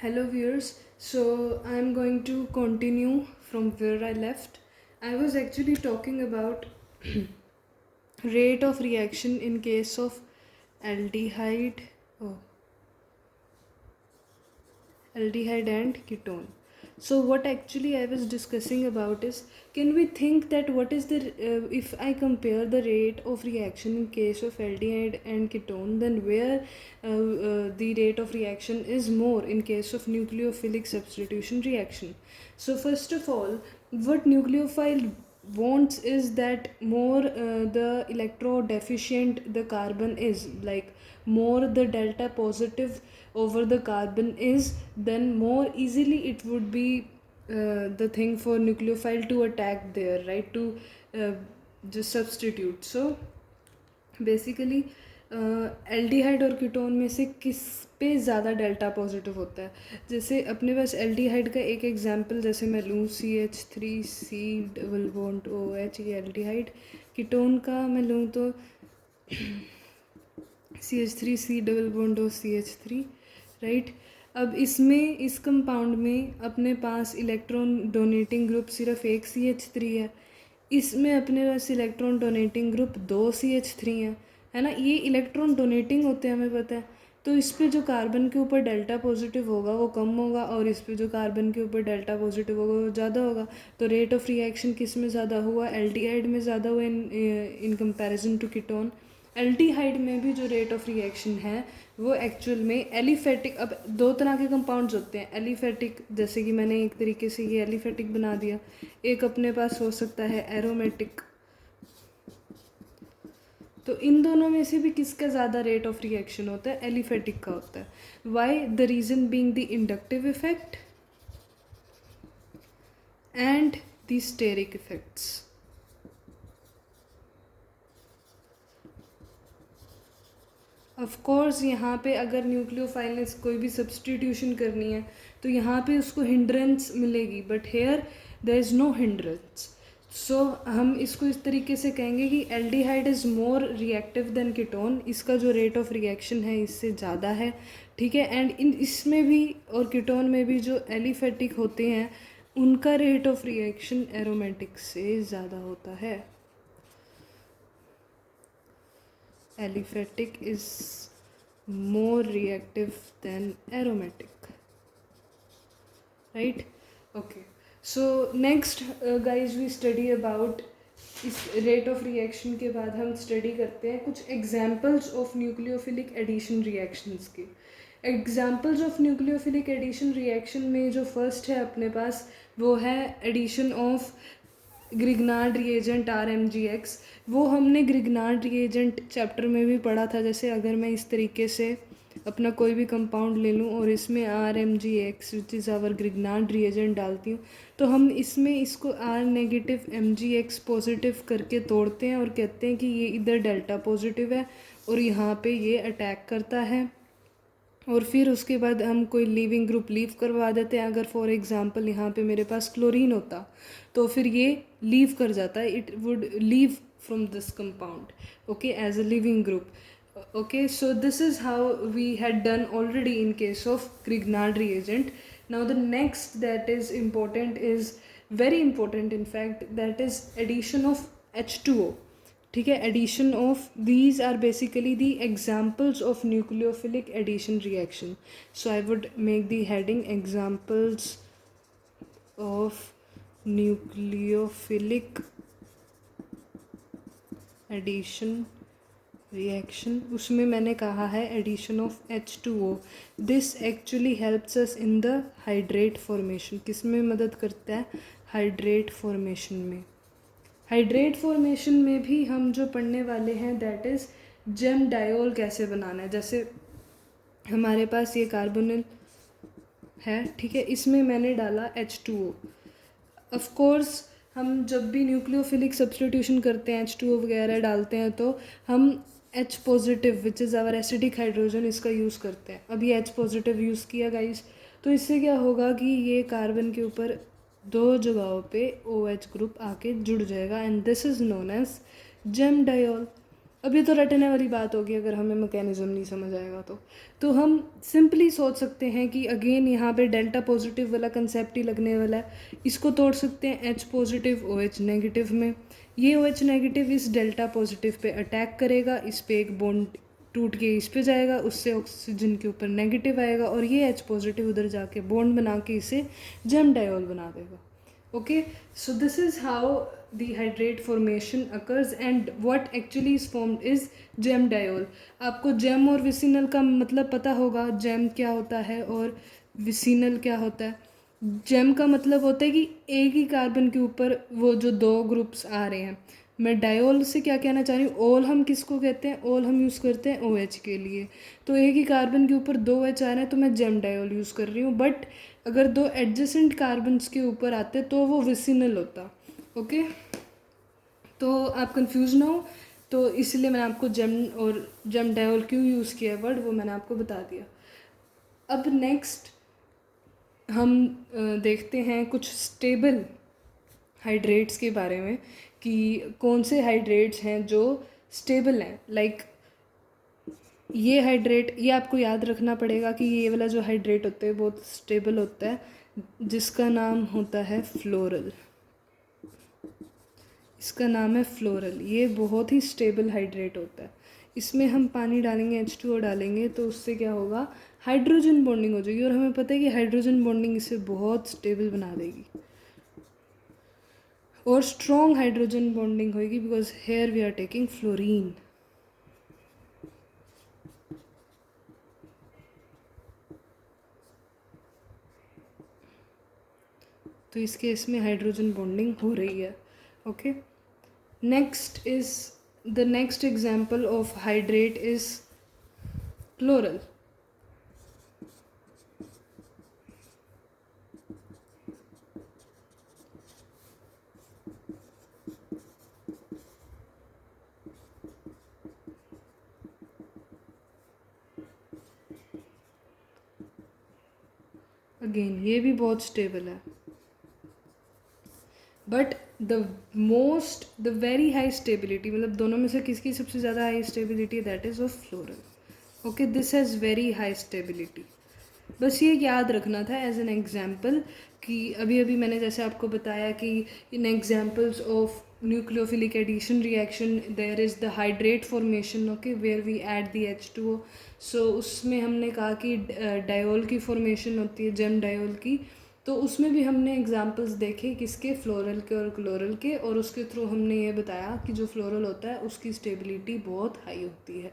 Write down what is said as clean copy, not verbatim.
Hello viewers, so I'm going to continue from where I left. I was actually talking about rate of reaction in case of aldehyde, oh, aldehyde and ketone. So what actually I was discussing about is, can we think that what is the if I compare the rate of reaction in case of aldehyde and ketone, then where the rate of reaction is more in case of nucleophilic substitution reaction. So first of all, what nucleophile wants is that more the electro deficient the carbon is, like more the delta positive over the carbon is, then more easily it would be the thing for nucleophile to attack there, right, to uh, just substitute. So basically aldehyde और ketone में से किस पे ज़्यादा delta positive होता है. जैसे अपने पास एल्डिहाइड का एक एग्जांपल जैसे मैं लूँ CH3C डबल बॉन्ड OH, ये एल्डिहाइड. कीटोन का मैं लूँ तो CH3C double bond OCH3, right. अब इसमें इस कंपाउंड में अपने पास इलेक्ट्रॉन डोनेटिंग ग्रुप सिर्फ एक CH3 है. इसमें अपने पास इलेक्ट्रॉन डोनेटिंग ग्रुप 2 CH3 है ना. ये इलेक्ट्रॉन डोनेटिंग होते हैं, हमें पता है. तो इस पे जो कार्बन के ऊपर डेल्टा पॉजिटिव होगा वो कम होगा, और इस पे जो कार्बन के ऊपर डेल्टा पॉजिटिव होगा वो ज़्यादा होगा. तो रेट ऑफ रिएक्शन किस में ज़्यादा हुआ? एल्डिहाइड में ज़्यादा हुआ in comparison to ketone. Aldehyde में भी जो रेट ऑफ रिएक्शन है वो एक्चुअल में एलिफेटिक. अब दो तरह के कंपाउंड्स होते हैं. एलिफेटिक, जैसे कि मैंने एक तरीके से ये एलिफेटिक बना दिया. एक अपने पास हो सकता है एरोमेटिक. तो इन दोनों में से भी किसका ज़्यादा रेट ऑफ रिएक्शन होता है? एलिफेटिक का होता है. Why? The reason being the inductive effect and the steric effects. Of course यहाँ पे अगर न्यूक्लियोफाइल ने कोई भी सब्सटीट्यूशन करनी है तो यहाँ पे उसको हिंड्रेंस मिलेगी, but here there is no hindrance. So हम इसको इस तरीके से कहेंगे कि aldehyde is more reactive than ketone. इसका जो रेट ऑफ रिएक्शन है इससे ज़्यादा है, ठीक है. एंड इन इसमें भी और कीटोन में भी जो एलिफेटिक होते हैं उनका रेट ऑफ रिएक्शन एरोमेटिक से ज़्यादा होता है. Aliphatic is more reactive than aromatic, right? Okay, so next guys we study about इस रेट ऑफ रिएक्शन के बाद हम स्टडी करते हैं कुछ examples of nucleophilic addition reactions के. Examples of nucleophilic addition reaction में जो फर्स्ट है अपने पास वो है addition of Grignard reagent RMGX. वो हमने ग्रिग्नार्ड रिएजेंट चैप्टर में भी पढ़ा था. जैसे अगर मैं इस तरीके से अपना कोई भी कंपाउंड ले लूँ और इसमें RMGX which is our Grignard reagent डालती हूँ, तो हम इसमें इसको R- MgX पॉजिटिव करके तोड़ते हैं और कहते हैं कि ये इधर डेल्टा पॉजिटिव है और यहाँ पे ये अटैक करता है. और फिर उसके बाद हम कोई लीविंग ग्रुप लीव करवा देते हैं. अगर फॉर एग्जांपल यहाँ पे मेरे पास क्लोरीन होता तो फिर ये लीव कर जाता है. It would leave from this compound, okay, as a leaving group. Okay, so this is how we had done already in case of Grignard reagent. Now the next that is important is very important in fact, that is addition of H2O. ठीक है, addition of these are basically the examples of nucleophilic addition reaction. So I would make the heading examples of nucleophilic addition reaction. उसमें मैंने कहा है addition of H2O. This actually helps us in the hydrate formation. किस में मदद करता है? Hydrate formation में. हाइड्रेट फॉर्मेशन में भी हम जो पढ़ने वाले हैं दैट इज़ जेम डायोल कैसे बनाना है. जैसे हमारे पास ये कार्बोनिल है, ठीक है, इसमें मैंने डाला H2O. ऑफ कोर्स हम जब भी न्यूक्लियोफिलिक सब्सटीट्यूशन करते हैं H2O वगैरह डालते हैं तो हम H positive which is our acidic hydrogen इसका यूज़ करते हैं. अभी H पॉजिटिव यूज़ किया गाइस, तो इससे क्या होगा कि ये कार्बन के ऊपर दो जगहों पे OH ग्रुप आके जुड़ जाएगा and this is known as gem diol. अब ये तो रटने वाली बात होगी अगर हमें मैकेनिज्म नहीं समझ आएगा तो हम सिंपली सोच सकते हैं कि अगेन यहाँ पे डेल्टा पॉजिटिव वाला कंसेप्ट ही लगने वाला है। इसको तोड़ सकते हैं H पॉजिटिव OH नेगेटिव में। ये OH नेगेटिव इस डेल्टा पॉजिटिव पे अटैक करेगा, इस पे एक बॉन्ड टूट के इस पे जाएगा, उससे ऑक्सीजन के ऊपर नेगेटिव आएगा और ये H पॉजिटिव उधर जाके बॉन्ड बना के इसे जेम डायोल बना देगा। Okay, so this is how the hydrate formation occurs and what actually is formed is gem diol. आपको gem और vicinal का मतलब पता होगा, gem क्या होता है और vicinal क्या होता है। जेम का मतलब होता है कि एक ही कार्बन के ऊपर वो जो दो ग्रुप्स आ रहे हैं। मैं डायोल से क्या कहना चाह रही हूँ, ओल हम किसको कहते हैं, ओल हम यूज़ करते हैं OH के लिए। तो एक ही कार्बन के ऊपर दो OH आ रहे हैं तो मैं जेम डायोल यूज़ कर रही हूँ। बट अगर दो एडजेसेंट कार्बन्स के ऊपर आते तो वो विसिनल होता। ओके, तो आप कंफ्यूज ना हो, तो इसलिए मैंने आपको जेम और जेम डायोल क्यों यूज़ किया वर्ड वो मैंने आपको बता दिया। अब नेक्स्ट हम देखते हैं कुछ स्टेबल हाइड्रेट्स के बारे में कि कौन से हाइड्रेट्स हैं जो स्टेबल हैं। लाइक ये हाइड्रेट, ये आपको याद रखना पड़ेगा कि ये वाला जो हाइड्रेट होता है बहुत स्टेबल होता है, जिसका नाम होता है फ्लोरल। इसका नाम है फ्लोरल। ये बहुत ही स्टेबल हाइड्रेट होता है। इसमें हम पानी डालेंगे, H2O डालेंगे तो उससे क्या होगा, हाइड्रोजन बॉन्डिंग हो जाएगी और हमें पता है कि हाइड्रोजन बॉन्डिंग इसे बहुत स्टेबल बना देगी और स्ट्रॉन्ग हाइड्रोजन बॉन्डिंग होगी because here we are taking fluorine. तो इस केस में हाइड्रोजन बॉन्डिंग हो रही है। Okay, next is the next example of hydrate is chloral. Again ये भी बहुत स्टेबल है, but the very high stability, मतलब दोनों में से किसकी सबसे ज़्यादा हाई स्टेबिलिटी है, that is of floral. Okay, this has very high stability. बस ये याद रखना था एज एन एग्जाम्पल कि अभी अभी मैंने जैसे आपको बताया कि इन examples of nucleophilic addition reaction there is the hydrate formation, okay, where we add the H2O। So उसमें हमने कहा कि डायोल की फॉर्मेशन होती है, जेम डायोल की। तो उसमें भी हमने एग्जाम्पल्स देखे किसके, फ्लोरल के और क्लोरल के, और उसके थ्रू हमने ये बताया कि जो फ्लोरल होता है उसकी स्टेबिलिटी बहुत हाई होती है।